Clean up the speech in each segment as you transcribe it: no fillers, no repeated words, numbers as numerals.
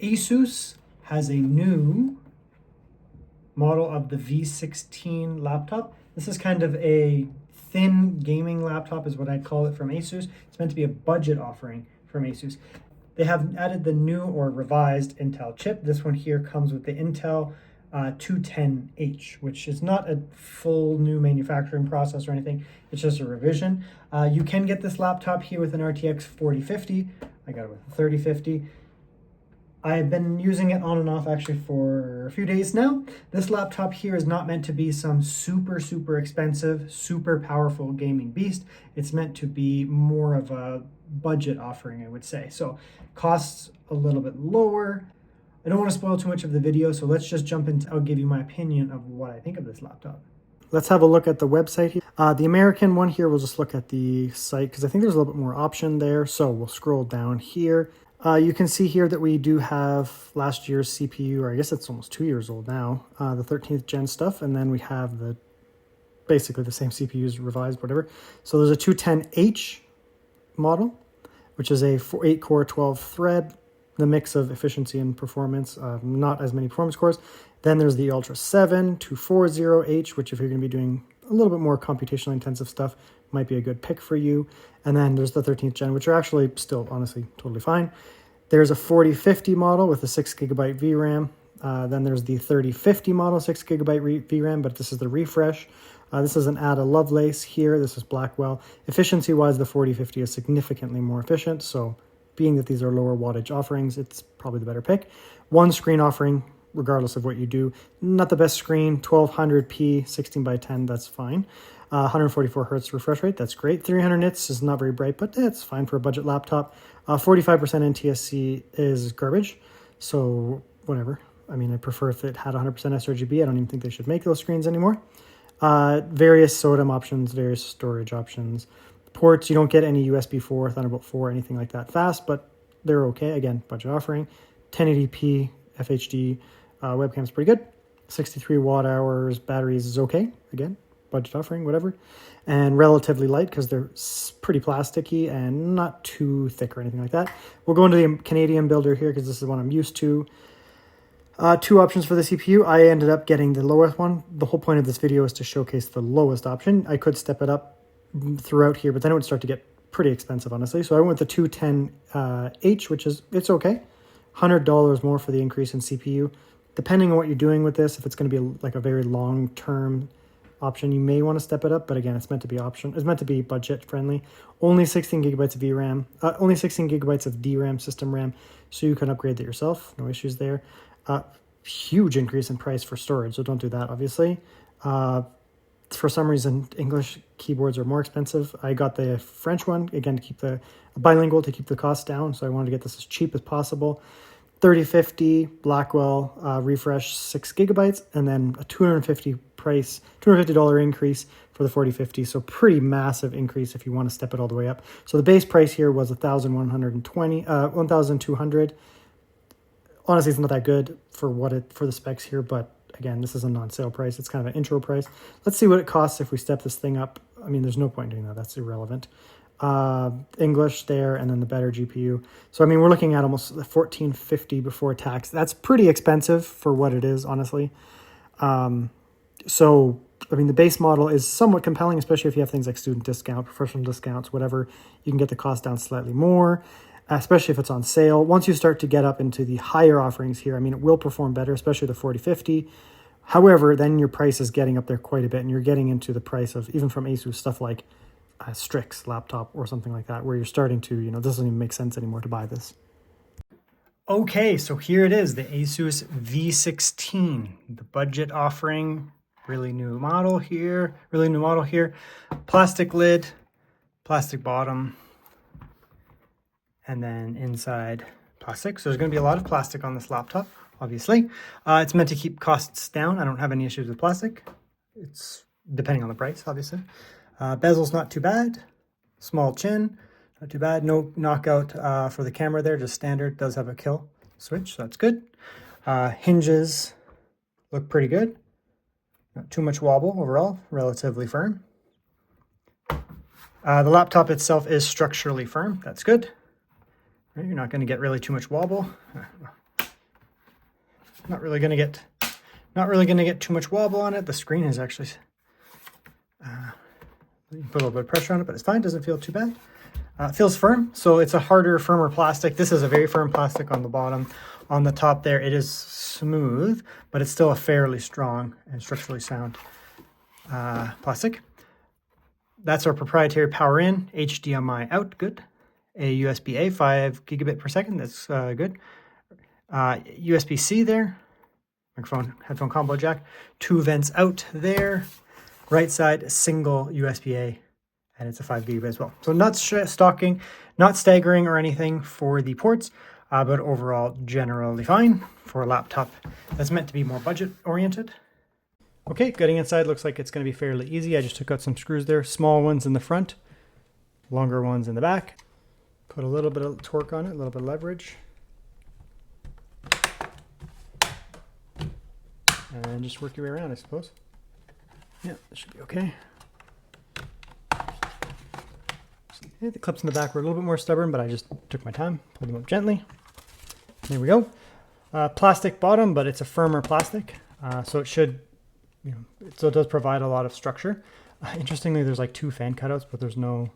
ASUS has a new model of the V16 laptop. This is kind of a thin gaming laptop is what I'd call it from ASUS. It's meant to be a budget offering from ASUS. They have added the new or revised Intel chip. This one here comes with the Intel 210H, which is not a full new manufacturing process or anything. It's just a revision. You can get this laptop here with an RTX 4050. I got it with a 3050. I've been using it on and off actually for a few days now. This laptop here is not meant to be some super expensive, super powerful gaming beast. It's meant to be more of a budget offering, I would say. So costs a little bit lower. I don't want to spoil too much of the video, so let's just jump into, I'll give you my opinion of what I think of this laptop. Let's have a look at the website here. The American one here, we'll just look at the site because I think there's a little bit more option there. So we'll scroll down here. You can see here that we do have last year's CPU, or I guess it's almost 2 years old now, the 13th gen stuff, and then we have the basically the same CPUs revised, whatever. So there's a 210H model, which is a 8-core, 12-thread, the mix of efficiency and performance, not as many performance cores. Then there's the Ultra 7 240H, which if you're going to be doing a little bit more computationally intensive stuff, might be a good pick for you. And then there's the 13th gen, which are actually still honestly totally fine. There's a 4050 model with a 6GB VRAM. Then there's the 3050 model, 6GB VRAM, but this is the refresh. This is an Ada Lovelace here. This is Blackwell. Efficiency-wise, the 4050 is significantly more efficient. So being that these are lower wattage offerings, it's probably the better pick. One screen offering, regardless of what you do. Not the best screen, 1200p, 16:10, that's fine. 144 hertz refresh rate, that's great. 300 nits is not very bright, but it's fine for a budget laptop. 45% NTSC is garbage, so whatever. I mean, I prefer if it had 100% sRGB. I don't even think they should make those screens anymore. Various SODIMM options, various storage options. Ports, you don't get any USB 4, Thunderbolt 4, anything like that fast, but they're okay. Again, budget offering. 1080p FHD webcam's pretty good. 63 watt hours, batteries is okay. Again, budget offering, whatever. And relatively light because they're pretty plasticky and not too thick or anything like that. We'll go into the Canadian builder here because this is what I'm used to. Two options for the CPU. I ended up getting the lowest one. The whole point of this video is to showcase the lowest option. I could step it up throughout here, but then it would start to get pretty expensive, honestly. So I went with the 210H, which is, it's okay. $100 more for the increase in CPU. Depending on what you're doing with this, if it's going to be like a very long-term option, you may want to step it up, but again, it's meant to be it's meant to be budget friendly. Only 16 gigabytes of VRAM, only 16 gigabytes of DRAM, system RAM, so you can upgrade that yourself. No issues there. Huge increase in price for storage, so don't do that, obviously. For some reason, English keyboards are more expensive. I got the French one, again, to keep the bilingual, to keep the cost down, so I wanted to get this as cheap as possible. 3050 Blackwell refresh, 6 gigabytes, and then a $250 increase for the 4050. So pretty massive increase if you want to step it all the way up. So the base price here was $1,200. Honestly, it's not that good for for the specs here, but again, this is a non-sale price. It's kind of an intro price. Let's see what it costs if we step this thing up. I mean, there's no point in doing that. That's irrelevant. English there, and then the better GPU. So, I mean, we're looking at almost $1,450 before tax. That's pretty expensive for what it is, honestly. So, I mean, the base model is somewhat compelling, especially if you have things like student discount, professional discounts, whatever. You can get the cost down slightly more, especially if it's on sale. Once you start to get up into the higher offerings here, I mean, it will perform better, especially the 4050. However, then your price is getting up there quite a bit, and you're getting into the price of, even from ASUS, stuff like Strix laptop or something like that, where you're starting to, it doesn't even make sense anymore to buy this. Okay, so here it is, the ASUS V16, the budget offering, really new model here. Plastic lid, plastic bottom, and then inside plastic. So there's going to be a lot of plastic on this laptop, obviously. It's meant to keep costs down. I don't have any issues with plastic. It's depending on the price, obviously. Bezel's not too bad. Small chin, not too bad. No knockout for the camera there, just standard. Does have a kill switch, so that's good. Hinges look pretty good. Not too much wobble overall, relatively firm. The laptop itself is structurally firm. That's good. You're not going to get really too much wobble. Not really gonna get too much wobble on it. The screen is actually put a little bit of pressure on it, but it's fine. Doesn't feel too bad. It feels firm, so it's a harder, firmer plastic. This is a very firm plastic on the bottom. On the top there, it is smooth, but it's still a fairly strong and structurally sound plastic. That's our proprietary power in, HDMI out, good. A USB-A, 5 gigabit per second, that's good. USB-C there, microphone, headphone combo jack. 2 vents out there. Right side, single USB-A, and it's a 5 gigabit as well. So not staggering or anything for the ports, but overall generally fine for a laptop that's meant to be more budget oriented. Okay, getting inside looks like it's going to be fairly easy. I just took out some screws there, small ones in the front, longer ones in the back. Put a little bit of torque on it, a little bit of leverage. And just work your way around, I suppose. Yeah, that should be okay. Okay, the clips in the back were a little bit more stubborn, but I just took my time, pulled them up gently. There we go. Plastic bottom, but it's a firmer plastic, so it should, so it does provide a lot of structure. Interestingly, there's like 2 fan cutouts, but there's no,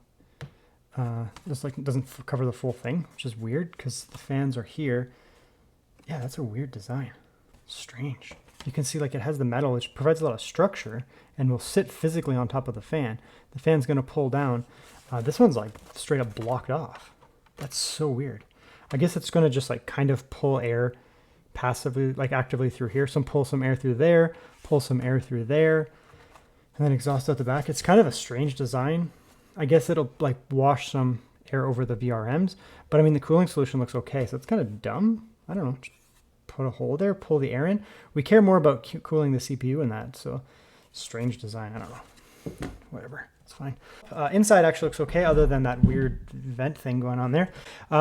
this like doesn't cover the full thing, which is weird because the fans are here. Yeah, that's a weird design. Strange. You can see like it has the metal, which provides a lot of structure and will sit physically on top of the fan. The fan's going to pull down. This one's like straight up blocked off. That's so weird. I guess it's going to just like kind of pull air passively, like actively through here. So pull some air through there, pull some air through there, and then exhaust out the back. It's kind of a strange design. I guess it'll like wash some air over the VRMs, but I mean the cooling solution looks okay, so it's kind of dumb. I don't know. Put a hole there, pull the air in. We care more about cooling the CPU in that, so strange design. I don't know. Whatever, it's fine. Inside actually looks okay, other than that weird vent thing going on there.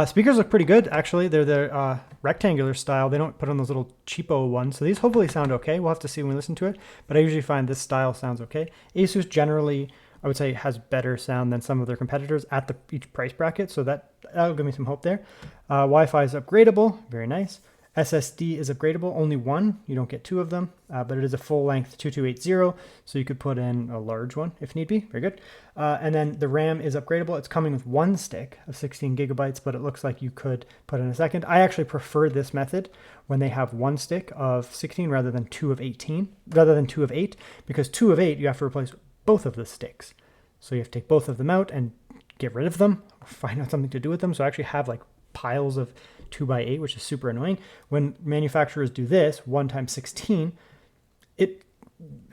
Speakers look pretty good, actually. They're the rectangular style. They don't put on those little cheapo ones, so these hopefully sound okay. We'll have to see when we listen to it, but I usually find this style sounds okay. ASUS generally, I would say, has better sound than some of their competitors at each price bracket, so that'll give me some hope there. Wi-Fi is upgradable, very nice. SSD is upgradable, only one, you don't get 2 of them, but it is a full length 2280, so you could put in a large one if need be, very good. And then the RAM is upgradable. It's coming with 1 stick of 16 gigabytes, but it looks like you could put in a second. I actually prefer this method when they have 1 stick of 16 rather than 2 of 8, because 2 of 8, you have to replace both of the sticks. So you have to take both of them out and get rid of them, or find out something to do with them. So I actually have like piles of 2x8, which is super annoying. When manufacturers do this 1 times 16,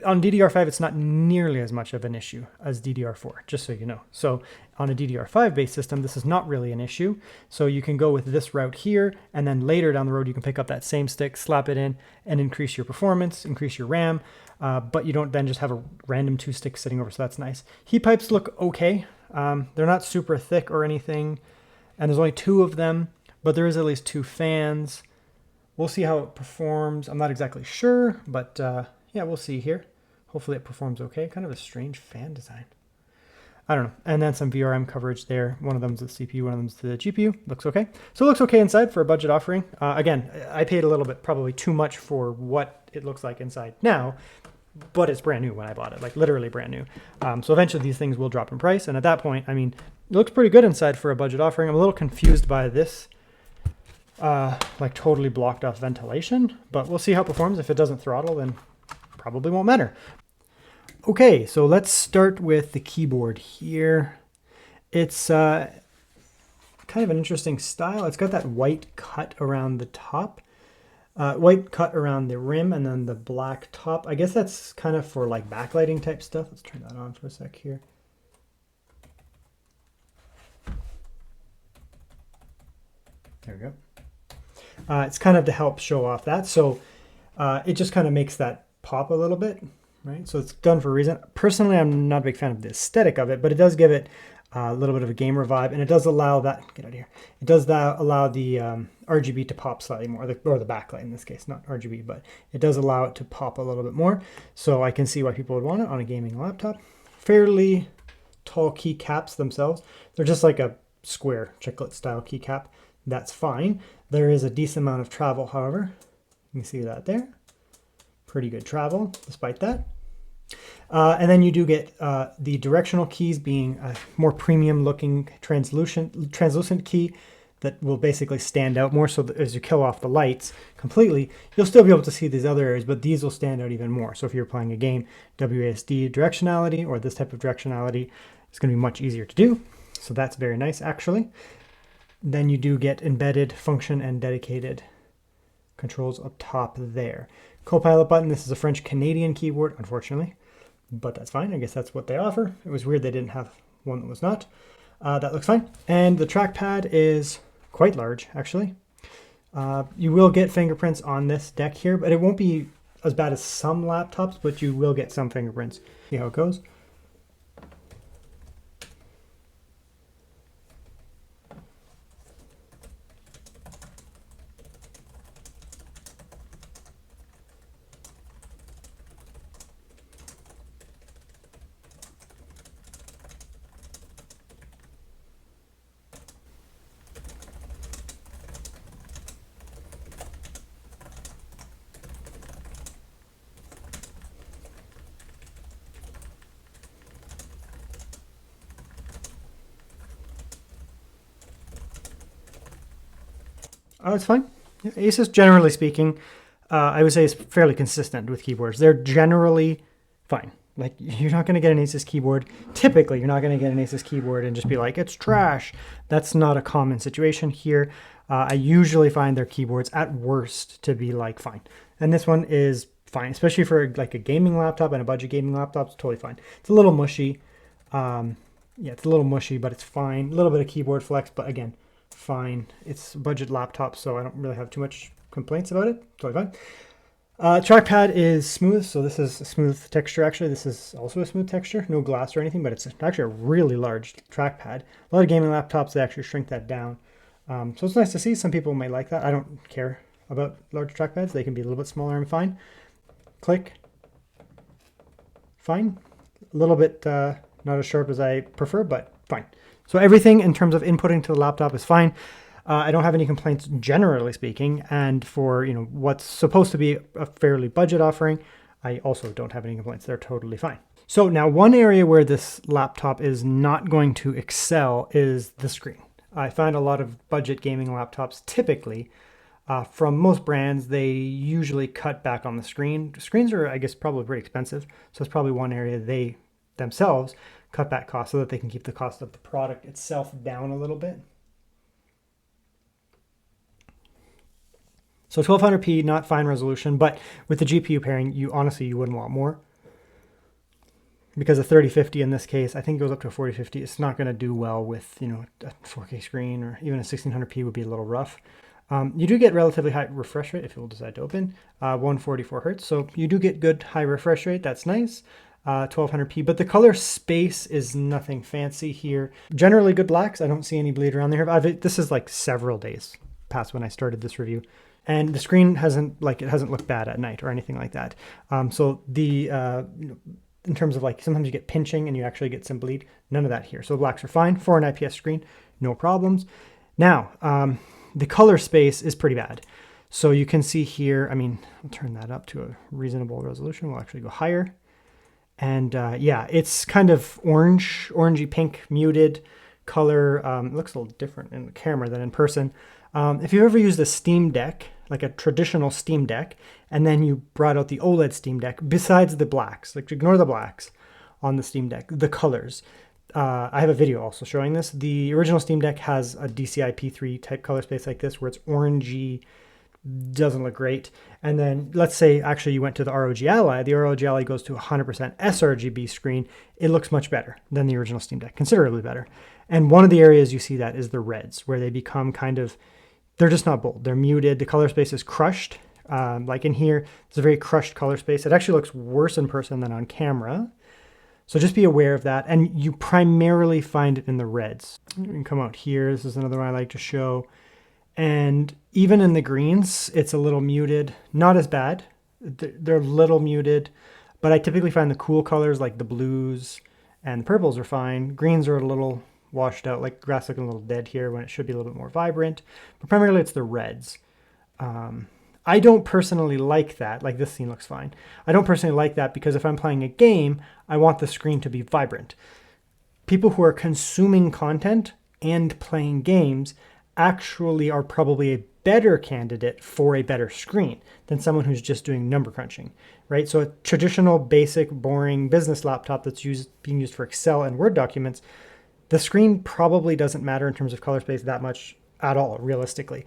on DDR5 it's not nearly as much of an issue as DDR4, just so you know. So on a DDR5 based system, this is not really an issue. So you can go with this route here, and then later down the road you can pick up that same stick, slap it in, and increase your performance, increase your RAM, but you don't then just have a random 2 sticks sitting over, so that's nice. Heat pipes look okay. They're not super thick or anything, and there's only 2 of them, but there is at least 2 fans. We'll see how it performs. I'm not exactly sure, but yeah, we'll see here. Hopefully it performs okay. Kind of a strange fan design. I don't know. And then some VRM coverage there. One of them's the CPU, one of them's the GPU. Looks okay. So it looks okay inside for a budget offering. Again, I paid a little bit, probably too much for what it looks like inside now, but it's brand new when I bought it, like literally brand new. So eventually these things will drop in price. And at that point, I mean, it looks pretty good inside for a budget offering. I'm a little confused by this, like totally blocked off ventilation, but we'll see how it performs. If it doesn't throttle, then probably won't matter. Okay, so let's start with the keyboard here. It's kind of an interesting style. It's got that white cut around the top, white cut around the rim, and then the black top. I guess that's kind of for like backlighting type stuff. Let's turn that on for a sec here. There we go. It's kind of to help show off that. So it just kind of makes that pop a little bit, right? So it's done for a reason. Personally, I'm not a big fan of the aesthetic of it, but it does give it a little bit of a gamer vibe, and it does allow that, get out of here. It does allow the RGB to pop slightly more, or the backlight in this case, not RGB, but it does allow it to pop a little bit more. So I can see why people would want it on a gaming laptop. Fairly tall keycaps themselves. They're just like a square chiclet style keycap. That's fine. There is a decent amount of travel, however. You can see that there. Pretty good travel despite that. And then you do get the directional keys being a more premium looking translucent key that will basically stand out more, so that as you kill off the lights completely, you'll still be able to see these other areas, but these will stand out even more. So if you're playing a game, WASD directionality or this type of directionality is going to be much easier to do. So that's very nice, actually. Then you do get embedded function and dedicated controls up top there. Copilot button, this is a French-Canadian keyboard, unfortunately, but that's fine. I guess that's what they offer. It was weird they didn't have one that was not. That looks fine. And the trackpad is quite large, actually. You will get fingerprints on this deck here, but it won't be as bad as some laptops, but you will get some fingerprints. See how it goes. Oh, it's fine. ASUS, generally speaking, I would say is fairly consistent with keyboards. They're generally fine. Like, you're not going to get an ASUS keyboard. Typically, you're not going to get an ASUS keyboard and just be like, it's trash. That's not a common situation here. I usually find their keyboards at worst to be like fine. And this one is fine, especially for like a gaming laptop and a budget gaming laptop. It's totally fine. It's a little mushy. Yeah, it's a little mushy, but it's fine. A little bit of keyboard flex, but again, fine. It's a budget laptop, so I don't really have too much complaints about it. Totally fine. Trackpad is smooth, so this is a smooth texture. Actually, this is also a smooth texture. No glass or anything, but it's actually a really large trackpad. A lot of gaming laptops, they actually shrink that down. So it's nice to see. Some people might like that. I don't care about large trackpads. They can be a little bit smaller and fine. Click. Fine. A little bit not as sharp as I prefer, but fine. So everything in terms of inputting to the laptop is fine. I don't have any complaints generally speaking, and for what's supposed to be a fairly budget offering, I also don't have any complaints. They're totally fine. So now one area where this laptop is not going to excel is the screen. I find a lot of budget gaming laptops typically, from most brands, they usually cut back on the screen. Screens are, I guess, probably pretty expensive, so it's probably one area they themselves cut back costs so that they can keep the cost of the product itself down a little bit. So 1200p, not fine resolution, but with the GPU pairing, you wouldn't want more. Because a 3050 in this case, I think it goes up to a 4050. It's not going to do well with a 4K screen, or even a 1600p would be a little rough. You do get relatively high refresh rate if you'll decide to open, 144 hertz. So you do get good high refresh rate. That's nice. 1200p, but the color space is nothing fancy here. Generally good blacks. I don't see any bleed around there. This is like several days past when I started this review, and the screen hasn't looked bad at night or anything like that. So the in terms of like sometimes you get pinching and you actually get some bleed. None of that here. So the blacks are fine for an IPS screen, no problems. Now the color space is pretty bad. So you can see here. I mean, I'll turn that up to a reasonable resolution. We'll actually go higher. And yeah, it's kind of orangey pink, muted color. It looks a little different in the camera than in person. If you've ever used a Steam Deck, like a traditional Steam Deck, and then you brought out the OLED Steam Deck, besides the blacks, like ignore the blacks on the Steam Deck, the colors. I have a video also showing this. The original Steam Deck has a DCI P3 type color space like this, where it's orangey, doesn't look great. And then let's say actually you went to the ROG Ally. The ROG Ally goes to 100% sRGB screen. It looks much better than the original Steam Deck, considerably better. And one of the areas you see that is the reds, where they become they're just not bold. They're muted. The color space is crushed. Like in here, it's a very crushed color space. It actually looks worse in person than on camera. So just be aware of that. And you primarily find it in the reds. You can come out here. This is another one I like to show. And even in the greens, it's a little muted. Not as bad. They're a little muted, but I typically find the cool colors like the blues and the purples are fine. Greens are a little washed out, like grass looking a little dead here when it should be a little bit more vibrant. But primarily it's the reds. I don't personally like that. Like, this scene looks fine. I don't personally like that because if I'm playing a game, I want the screen to be vibrant. People who are consuming content and playing games actually are probably a better candidate for a better screen than someone who's just doing number crunching, right? So a traditional, basic, boring business laptop that's being used for Excel and Word documents, the screen probably doesn't matter in terms of color space that much at all, realistically.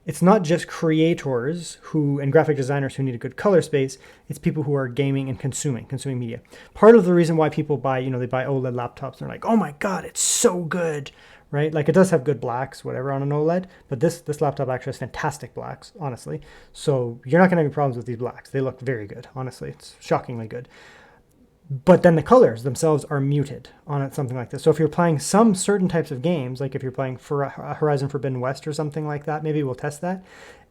It's not just creators and graphic designers who need a good color space. It's people who are gaming and consuming media. Part of the reason why people buy, they buy OLED laptops, they're like, oh my God, it's so good, right? Like, it does have good blacks, whatever, on an OLED, but this laptop actually has fantastic blacks, honestly. So you're not gonna have any problems with these blacks. They look very good, honestly. It's shockingly good. But then the colors themselves are muted on something like this. So if you're playing some certain types of games, like if you're playing for Horizon Forbidden West or something like that, maybe we'll test that.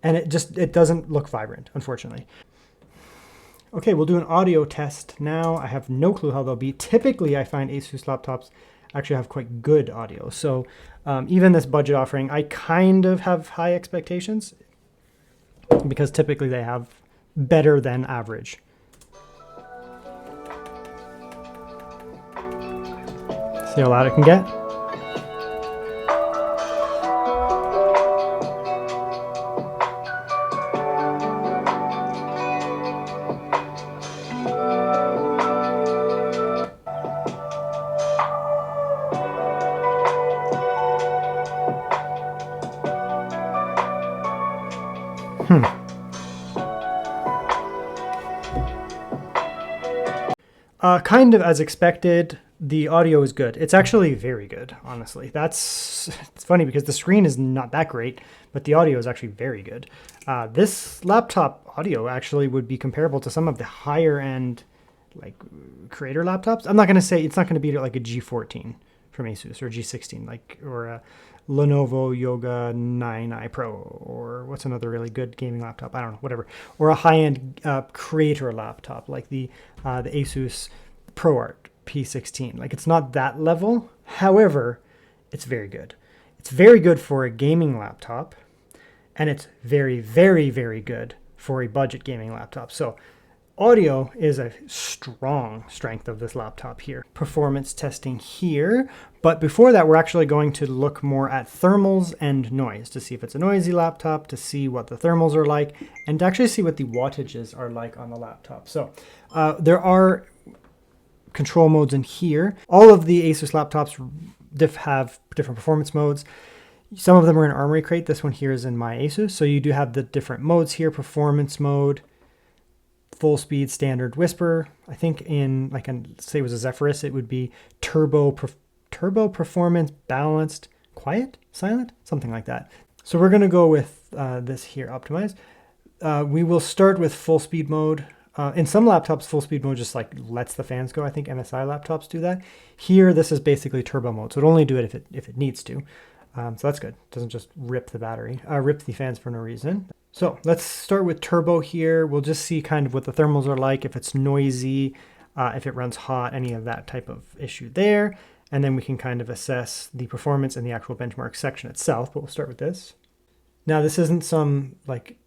And it doesn't look vibrant, unfortunately. Okay, we'll do an audio test now. I have no clue how they'll be. Typically, I find ASUS laptops actually have quite good audio. So even this budget offering, I kind of have high expectations because typically they have better than average. See how loud it can get? Kind of as expected, the audio is good. It's actually very good, honestly. It's funny because the screen is not that great, but the audio is actually very good. This laptop audio actually would be comparable to some of the higher end, like, creator laptops. I'm not going to say it's not going to be like a G14 from ASUS or G16, or a Lenovo Yoga 9i Pro, or what's another really good gaming laptop? I don't know, whatever. Or a high-end creator laptop like the ASUS ProArt P16. Like, it's not that level. However, it's very good. It's very good for a gaming laptop, and it's very, very, very good for a budget gaming laptop. So audio is a strong strength of this laptop here. Performance testing here. But before that, we're actually going to look more at thermals and noise to see if it's a noisy laptop, to see what the thermals are like, and to actually see what the wattages are like on the laptop. So there are control modes in here. All of the ASUS laptops have different performance modes. Some of them are in Armory Crate. This one here is in my ASUS. So you do have the different modes here: performance mode, full speed, standard, whisper. I think in, say it was a Zephyrus, it would be turbo performance, balanced, quiet, silent, something like that. So we're going to go with this here, optimized. We will start with full speed mode. In some laptops, full speed mode just lets the fans go. I think MSI laptops do that. Here, this is basically turbo mode, so it'll only do it if it needs to. So that's good. It doesn't just rip the fans for no reason. So let's start with turbo here. We'll just see kind of what the thermals are like, if it's noisy, if it runs hot, any of that type of issue there. And then we can kind of assess the performance in the actual benchmark section itself, but we'll start with this. Now, this isn't some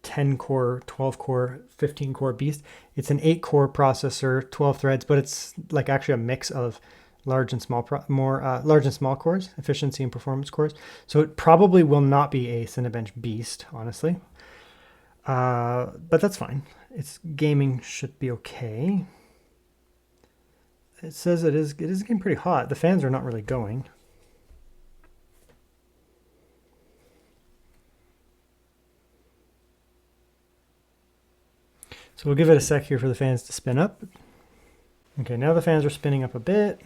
10 core, 12 core, 15 core beast. It's an 8 core processor, 12 threads, but it's actually a mix of large and small cores, efficiency and performance cores. So it probably will not be a Cinebench beast, honestly. But that's fine. Its gaming should be okay. It says it is getting pretty hot. The fans are not really going. So we'll give it a sec here for the fans to spin up. Okay, now the fans are spinning up a bit.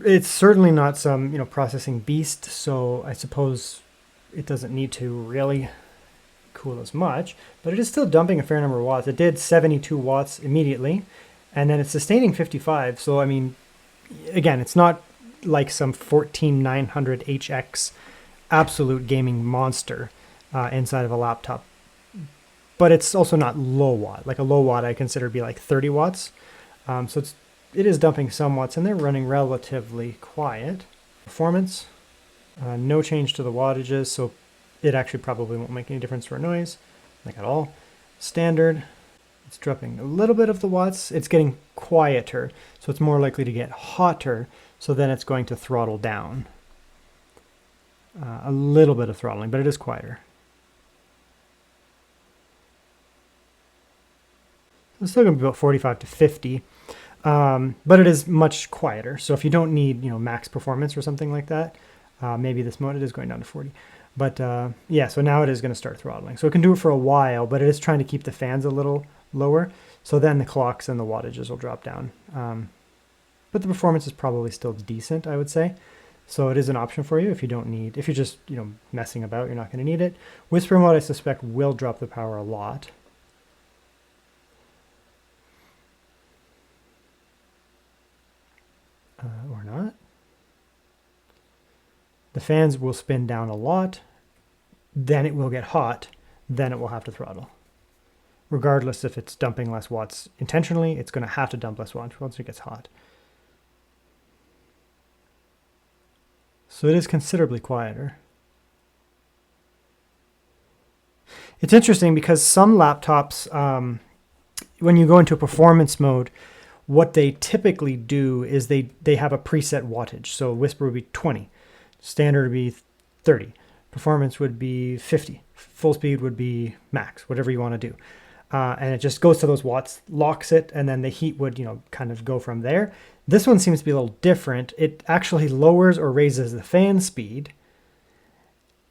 It's certainly not some, processing beast, so I suppose it doesn't need to really cool as much, but it is still dumping a fair number of watts. It did 72 watts immediately, and then it's sustaining 55. So, I mean, again, it's not like some 14900 HX absolute gaming monster inside of a laptop, but it's also not low watt. Like a low watt I consider to be 30 watts. So it is dumping some watts, and they're running relatively quiet. Performance, No change to the wattages, so it actually probably won't make any difference to our noise, like at all. Standard, it's dropping a little bit of the watts. It's getting quieter, so it's more likely to get hotter, so then it's going to throttle down. A little bit of throttling, but it is quieter. It's still going to be about 45 to 50, but it is much quieter. So if you don't need, max performance or something like that, maybe this mode, it is going down to 40. But yeah, so now it is going to start throttling. So it can do it for a while, but it is trying to keep the fans a little lower. So then the clocks and the wattages will drop down. But the performance is probably still decent, I would say. So it is an option for you if you don't need, if you're just, messing about, you're not going to need it. Whisper mode, I suspect, will drop the power a lot. Or not. The fans will spin down a lot, then it will get hot, then it will have to throttle. Regardless if it's dumping less watts intentionally, it's going to have to dump less watts once it gets hot. So it is considerably quieter. It's interesting because some laptops, when you go into performance mode, what they typically do is they have a preset wattage. So Whisper would be 20, standard would be 30, performance would be 50, full speed would be max, whatever you want to do. And it just goes to those watts, locks it, and then the heat would, kind of go from there. This one seems to be a little different. It actually lowers or raises the fan speed,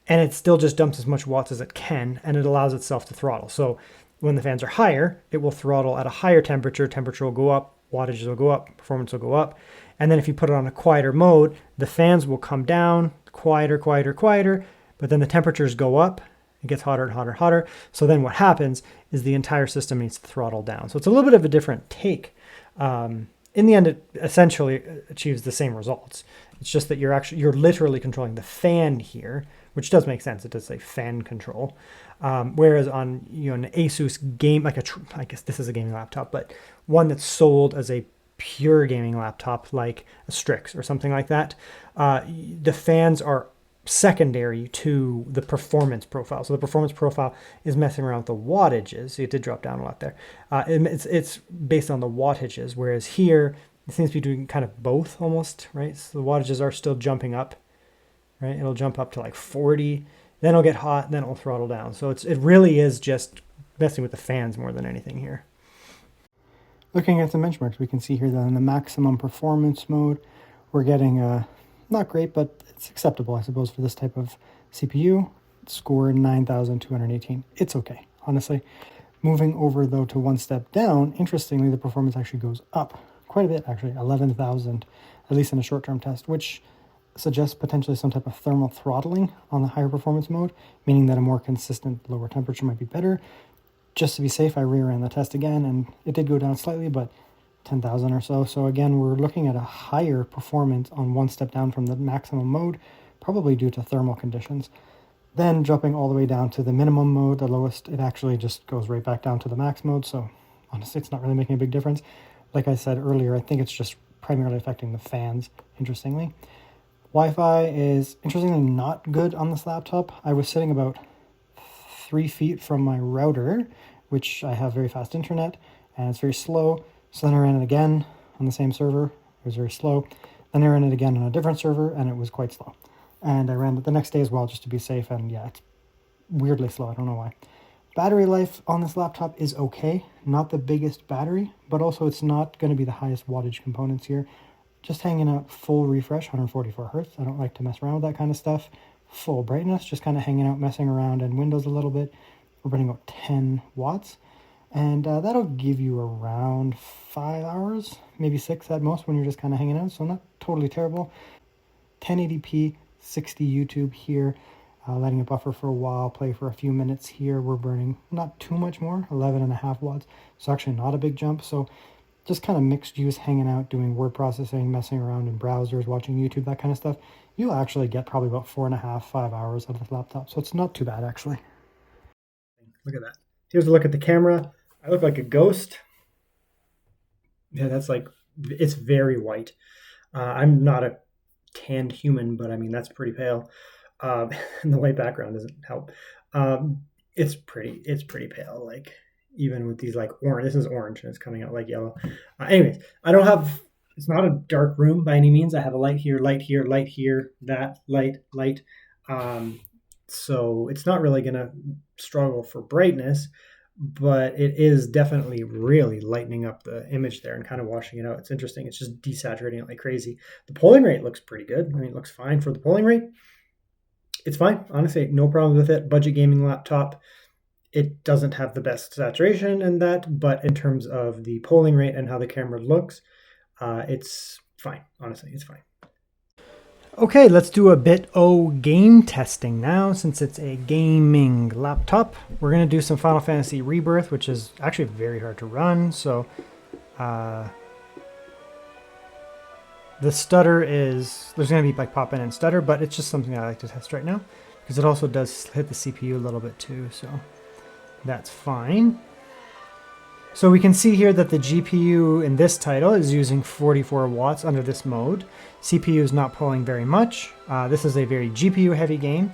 and it still just dumps as much watts as it can, and it allows itself to throttle. So when the fans are higher, it will throttle at a higher temperature. Temperature will go up, wattages will go up, performance will go up. And then if you put it on a quieter mode, the fans will come down, quieter, quieter, quieter, but then the temperatures go up. It gets hotter and hotter and hotter. So then what happens is the entire system needs to throttle down. So it's a little bit of a different take. In the end, it essentially achieves the same results. It's just that you're literally controlling the fan here, which does make sense. It does say fan control. Whereas on an ASUS game, I guess this is a gaming laptop, but one that's sold as a pure gaming laptop like a Strix or something like that, the fans are secondary to the performance profile. So the performance profile is messing around with the wattages. It did drop down a lot there. It's based on the wattages, whereas here it seems to be doing kind of both almost, right? So the wattages are still jumping up, right? It'll jump up to like 40, then it'll get hot, then it'll throttle down. So it really is just messing with the fans more than anything here. Looking at the benchmarks, we can see here that in the maximum performance mode, we're getting not great, but it's acceptable, I suppose, for this type of CPU. Score 9,218. It's okay, honestly. Moving over, though, to one step down, interestingly, the performance actually goes up quite a bit, actually, 11,000, at least in a short-term test, which suggests potentially some type of thermal throttling on the higher performance mode, meaning that a more consistent lower temperature might be better. Just to be safe, I reran the test again, and it did go down slightly, but 10,000 or so. So again, we're looking at a higher performance on one step down from the maximum mode, probably due to thermal conditions. Then jumping all the way down to the minimum mode, the lowest, it actually just goes right back down to the max mode. So honestly, it's not really making a big difference. Like I said earlier, I think it's just primarily affecting the fans, interestingly. Wi-Fi is interestingly not good on this laptop. I was sitting about 3 feet from my router, which I have very fast internet, and it's very slow. So then I ran it again on the same server. It was very slow. Then I ran it again on a different server, and it was quite slow. And I ran it the next day as well, just to be safe, and yeah, it's weirdly slow. I don't know why. Battery life on this laptop is okay. Not the biggest battery, but also it's not going to be the highest wattage components here. Just hanging out full refresh, 144 hertz. I don't like to mess around with that kind of stuff. Full brightness, just kind of hanging out, messing around in Windows a little bit. We're burning about 10 watts. And that'll give you around 5 hours, maybe 6 at most when you're just kind of hanging out. So not totally terrible. 1080p, 60 YouTube here. Letting it buffer for a while, play for a few minutes here. We're burning not too much more, 11.5 watts. So actually not a big jump. So just kind of mixed use, hanging out, doing word processing, messing around in browsers, watching YouTube, that kind of stuff. You'll actually get probably about 4.5, 5 hours out of the laptop. So it's not too bad, actually. Look at that. Here's a look at the camera. I look like a ghost. Yeah, that's like, it's very white. I'm not a tanned human, but I mean, that's pretty pale. And the white background doesn't help. It's pretty pale, like even with these like orange, this is orange and it's coming out like yellow. Anyways, it's not a dark room by any means. I have a light here, light here, light here, that light. So it's not really gonna struggle for brightness, but it is definitely really lightening up the image there and kind of washing it out. It's interesting. It's just desaturating it like crazy. The polling rate looks pretty good. I mean, it looks fine for the polling rate. It's fine. Honestly, no problems with it. Budget gaming laptop. It doesn't have the best saturation and that, but in terms of the polling rate and how the camera looks, it's fine. Honestly, it's fine. Okay, let's do a bit of game testing now. Since it's a gaming laptop, we're going to do some Final Fantasy Rebirth, which is actually very hard to run. So the stutter is, there's going to be like pop in and stutter, but it's just something I like to test right now because it also does hit the CPU a little bit too. So that's fine. So we can see here that the GPU in this title is using 44 watts under this mode. CPU is not pulling very much. This is a very GPU heavy game,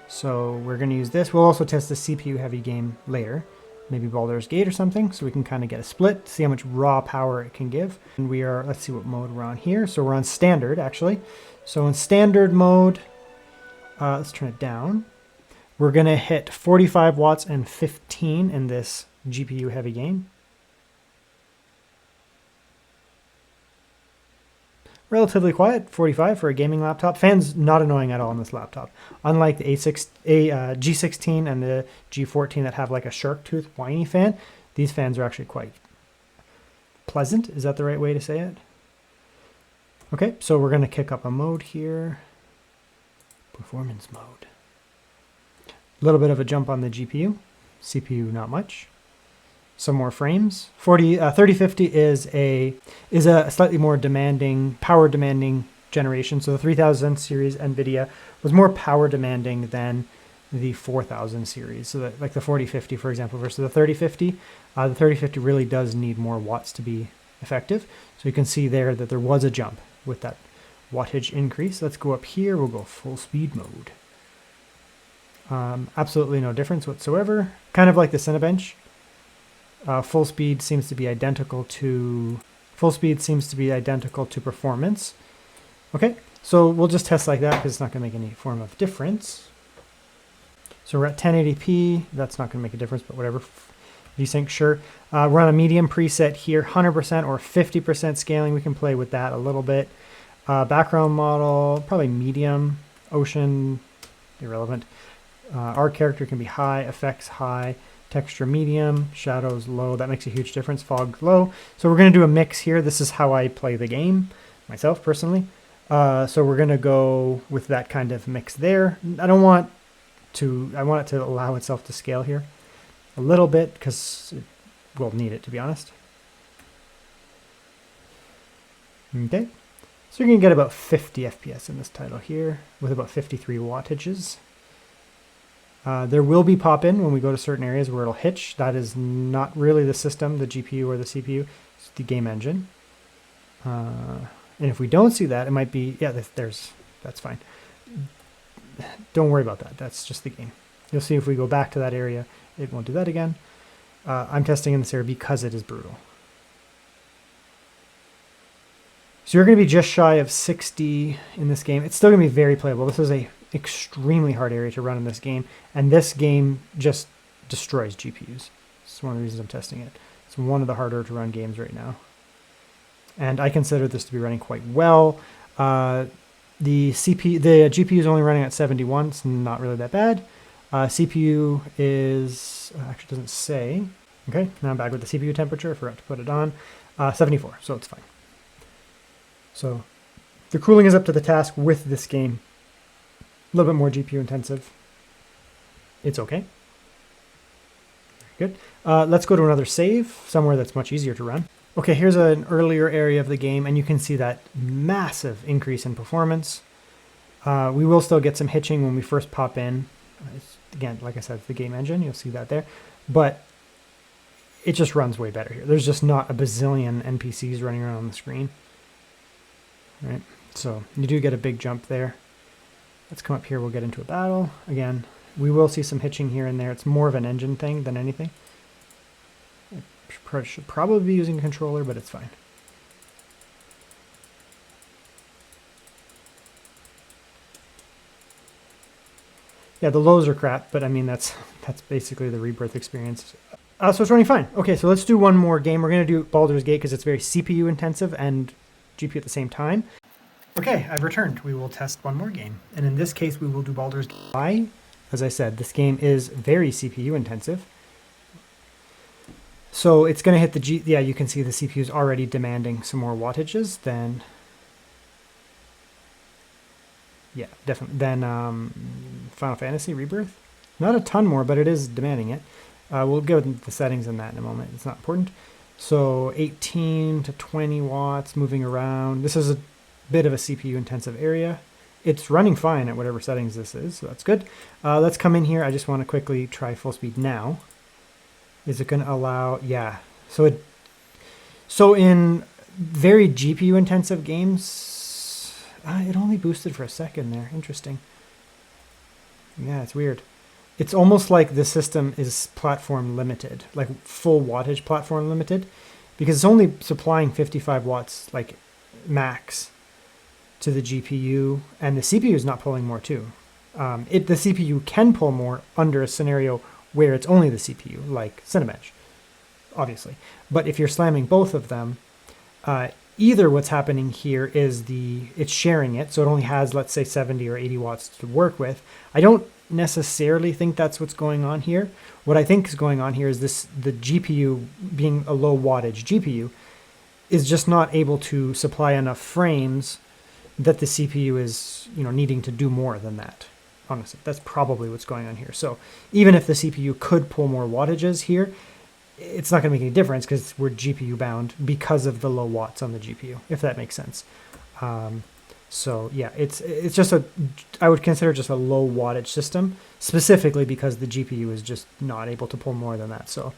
so we're going to use this. We'll also test the CPU heavy game later, maybe Baldur's Gate or something, so we can kind of get a split, see how much raw power it can give. And we are, let's see what mode we're on here. So we're on standard actually. So in standard mode, let's turn it down. We're going to hit 45 watts and 15 in this GPU heavy game. Relatively quiet, 45 for a gaming laptop. Fans not annoying at all on this laptop. Unlike the G16 and the G14 that have like a shark tooth whiny fan, these fans are actually quite pleasant. Is that the right way to say it? Okay, so we're going to kick up a mode here. Performance mode. A little bit of a jump on the GPU. CPU not much. Some more frames. 3050 is a slightly more demanding, power demanding generation. So the 3000 series NVIDIA was more power demanding than the 4000 series. So that, like the 4050, for example, versus the 3050. The 3050 really does need more watts to be effective. So you can see there that there was a jump with that wattage increase. Let's go up here. We'll go full speed mode. Absolutely no difference whatsoever. Kind of like the Cinebench. Full speed seems to be identical to performance. Okay, so we'll just test like that because it's not going to make any form of difference. So we're at 1080p. That's not going to make a difference, but whatever. VSync, sure. We're on a medium preset here, 100% or 50% scaling. We can play with that a little bit. Background model, probably medium. Ocean, irrelevant. Our character can be high, effects high. Texture medium, shadows low. That makes a huge difference. Fog low. So we're going to do a mix here. This is how I play the game myself personally. So we're going to go with that kind of mix there. I want it to allow itself to scale here a little bit because we'll need it, to be honest. Okay. So you're going to get about 50 FPS in this title here with about 53 wattages. There will be pop-in when we go to certain areas where it'll hitch. That is not really the system, the GPU or the CPU. It's the game engine. And if we don't see that, it might be, yeah, that's fine. Don't worry about that. That's just the game. You'll see if we go back to that area, it won't do that again. I'm testing in this area because it is brutal. So you're going to be just shy of 60 in this game. It's still going to be very playable. This is a extremely hard area to run in this game, and this game just destroys GPUs. It's one of the reasons I'm testing it. It's one of the harder to run games right now, and I consider this to be running quite well. The GPU is only running at 71. It's not really that bad. CPU is actually doesn't say. Okay, now I'm back with the CPU temperature. I forgot to put it on. 74, so it's fine. So the cooling is up to the task with this game. A little bit more GPU intensive. It's okay. Very good. Let's go to another save, somewhere that's much easier to run. Okay, here's an earlier area of the game, and you can see that massive increase in performance. We will still get some hitching when we first pop in. Again, like I said, it's the game engine. You'll see that there. But it just runs way better here. There's just not a bazillion NPCs running around on the screen. Right? So you do get a big jump there. Let's come up here. We'll get into a battle. Again, we will see some hitching here and there. It's more of an engine thing than anything. I should probably be using a controller, but it's fine. Yeah, the lows are crap, but I mean, that's basically the Rebirth experience. So it's running fine. Okay, so let's do one more game. We're going to do Baldur's Gate because it's very CPU intensive and GPU at the same time. Okay, I've returned. We will test one more game. And in this case, we will do Baldur's Gate. Why? As I said, this game is very CPU intensive. So it's going to hit the yeah, you can see the CPU is already demanding some more wattages than, yeah, definitely, than Final Fantasy Rebirth. Not a ton more, but it is demanding it. We'll go with the settings in that in a moment. It's not important. So 18 to 20 watts moving around. This is a bit of a CPU intensive area. It's running fine at whatever settings this is, so that's good. Let's come in here. I just want to quickly try full speed now. Is it going to allow? Yeah. So in very GPU intensive games, it only boosted for a second there. Interesting. Yeah, it's weird. It's almost like the system is platform limited, like full wattage platform limited, because it's only supplying 55 watts, like max, to the GPU, and the CPU is not pulling more too. The CPU can pull more under a scenario where it's only the CPU, like Cinebench, obviously. But if you're slamming both of them, either what's happening here is it's sharing it, so it only has, let's say, 70 or 80 watts to work with. I don't necessarily think that's what's going on here. What I think is going on here is the GPU, being a low wattage GPU, is just not able to supply enough frames that the CPU is, needing to do more than that. Honestly, that's probably what's going on here. So even if the CPU could pull more wattages here, it's not going to make any difference because we're GPU bound because of the low watts on the GPU, if that makes sense. So yeah, it's just I would consider just a low wattage system, specifically because the GPU is just not able to pull more than that. So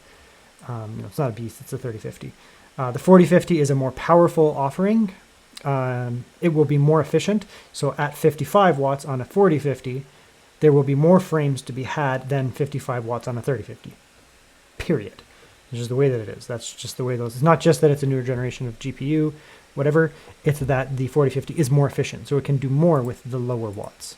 it's not a beast, it's a 3050. The 4050 is a more powerful offering. It will be more efficient. So at 55 watts on a 4050, there will be more frames to be had than 55 watts on a 3050. Period. It's just the way that it is. That's just the way those. It's not just that it's a newer generation of GPU, whatever. It's that the 4050 is more efficient, so it can do more with the lower watts.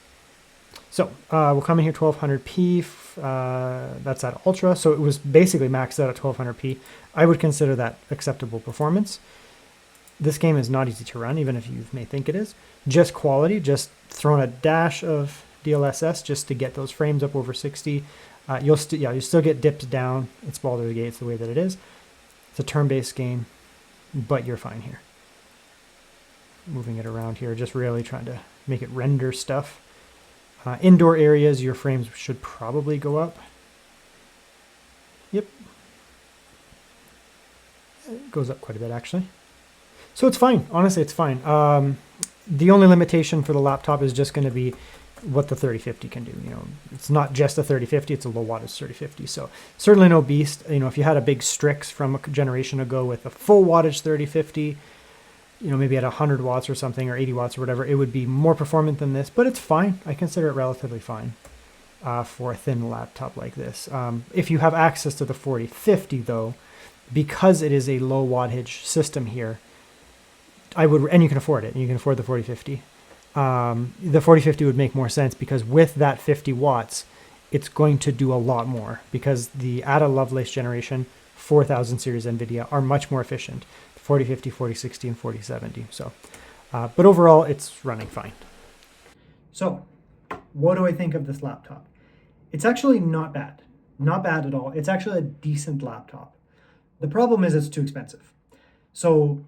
So we'll come in here 1200p. That's at ultra. So it was basically maxed out at 1200p. I would consider that acceptable performance. This game is not easy to run, even if you may think it is. Just quality, just throwing a dash of DLSS just to get those frames up over 60. You still get dips down. It's Baldur's Gate, it's the way that it is. It's a turn-based game, but you're fine here. Moving it around here, just really trying to make it render stuff. Indoor areas, your frames should probably go up. Yep. It goes up quite a bit, actually. So it's fine. Honestly, it's fine. The only limitation for the laptop is just going to be what the 3050 can do. It's not just a 3050, it's a low wattage 3050. So certainly no beast. If you had a big Strix from a generation ago with a full wattage 3050, maybe at 100 watts or something, or 80 watts or whatever, it would be more performant than this, but it's fine. I consider it relatively fine for a thin laptop like this. If you have access to the 4050 though, because it is a low wattage system here, and you can afford it, and you can afford the 4050. The 4050 would make more sense because with that 50 watts, it's going to do a lot more because the Ada Lovelace generation 4000 series NVIDIA are much more efficient. 4050, 4060, and 4070. So, but overall, it's running fine. So, what do I think of this laptop? It's actually not bad. Not bad at all. It's actually a decent laptop. The problem is it's too expensive. So,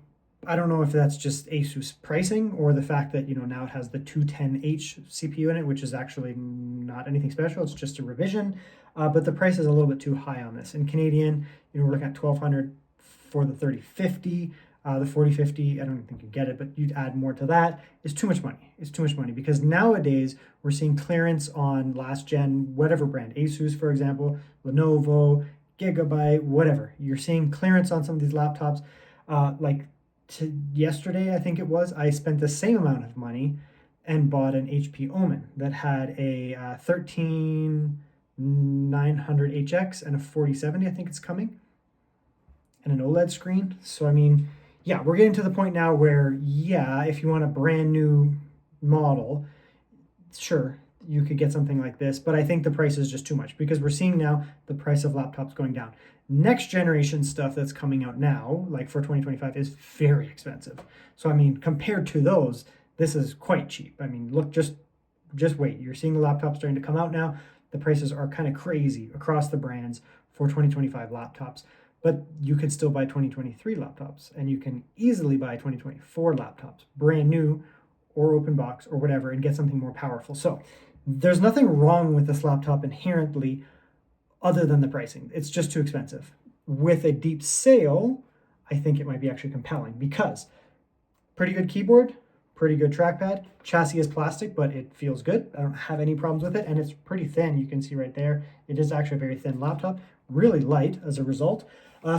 I don't know if that's just ASUS pricing or the fact that, now it has the 210H CPU in it, which is actually not anything special. It's just a revision. But the price is a little bit too high on this. In Canadian, we're looking at $1,200 for the 3050. The 4050, I don't even think you get it, but you'd add more to that. It's too much money. It's too much money because nowadays we're seeing clearance on last gen, whatever brand, ASUS, for example, Lenovo, Gigabyte, whatever. You're seeing clearance on some of these laptops, like yesterday, I think it was, I spent the same amount of money and bought an HP Omen that had a 13900HX and a 4070, I think it's coming, and an OLED screen. So, I mean, yeah, we're getting to the point now where, yeah, if you want a brand new model, sure, you could get something like this, but I think the price is just too much because we're seeing now the price of laptops going down. Next generation stuff that's coming out now, like for 2025, is very expensive. So, I mean, compared to those, this is quite cheap. I mean, look, just wait. You're seeing the laptops starting to come out now. The prices are kind of crazy across the brands for 2025 laptops, but you could still buy 2023 laptops, and you can easily buy 2024 laptops, brand new or open box or whatever, and get something more powerful. So there's nothing wrong with this laptop inherently other than the pricing. It's just too expensive. With a deep sale, I think it might be actually compelling because pretty good keyboard, pretty good trackpad. Chassis is plastic, but it feels good. I don't have any problems with it, and it's pretty thin. You can see right there. It is actually a very thin laptop, really light as a result.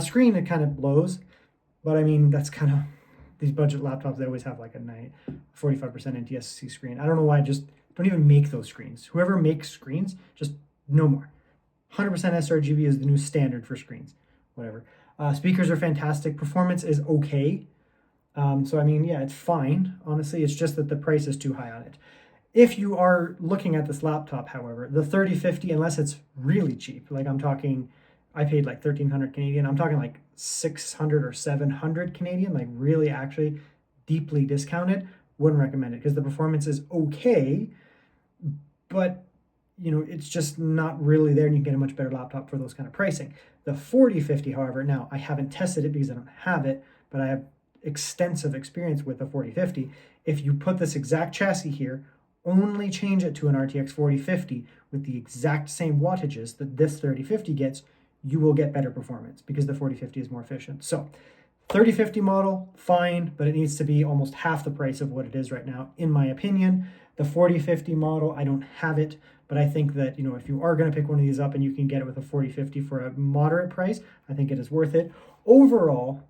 Screen, it kind of blows, but I mean, that's kind of, these budget laptops, they always have like a 45% NTSC screen. I don't know why, just don't even make those screens. Whoever makes screens, just no more. 100% sRGB is the new standard for screens, whatever. Speakers are fantastic. Performance is okay. So, I mean, yeah, it's fine. Honestly, it's just that the price is too high on it. If you are looking at this laptop, however, the 3050, unless it's really cheap, like I'm talking, I paid like 1,300 Canadian. I'm talking like 600 or 700 Canadian, like really actually deeply discounted. Wouldn't recommend it because the performance is okay, but you know, it's just not really there, and you can get a much better laptop for those kind of pricing. The 4050, however, now I haven't tested it because I don't have it, but I have extensive experience with the 4050. If you put this exact chassis here, only change it to an RTX 4050 with the exact same wattages that this 3050 gets, you will get better performance because the 4050 is more efficient. So 3050 model, fine, but it needs to be almost half the price of what it is right now, in my opinion. The 4050 model, I don't have it, but I think that, you know, if you are going to pick one of these up and you can get it with a 4050 for a moderate price, I think it is worth it. Overall,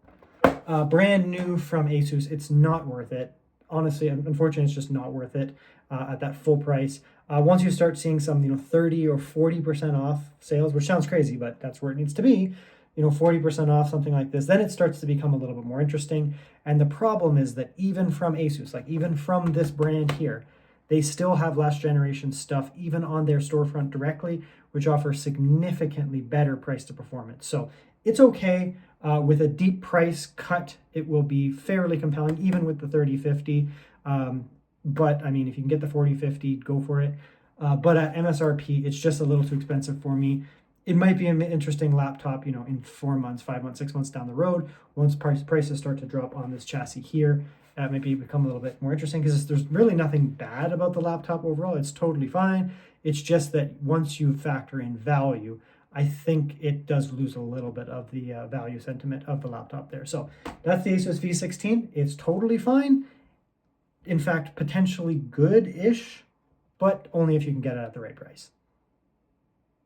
brand new from ASUS, it's not worth it. Honestly, unfortunately, it's just not worth it at that full price. Once you start seeing some, you know, 30 or 40% off sales, which sounds crazy, but that's where it needs to be, you know, 40% off, something like this, then it starts to become a little bit more interesting. And the problem is that even from ASUS, like even from this brand here, they still have last generation stuff, even on their storefront directly, which offers significantly better price to performance. So it's okay. With a deep price cut, it will be fairly compelling, even with the 3050. But I mean, if you can get the 4050, go for it. But at MSRP, it's just a little too expensive for me. It might be an interesting laptop, you know, in 4 months, 5 months, 6 months down the road, once prices start to drop on this chassis here. That maybe become a little bit more interesting because there's really nothing bad about the laptop overall. It's totally fine. It's just that once you factor in value, I think it does lose a little bit of the value sentiment of the laptop there. So that's the ASUS V16. It's totally fine. In fact, potentially good-ish, but only if you can get it at the right price.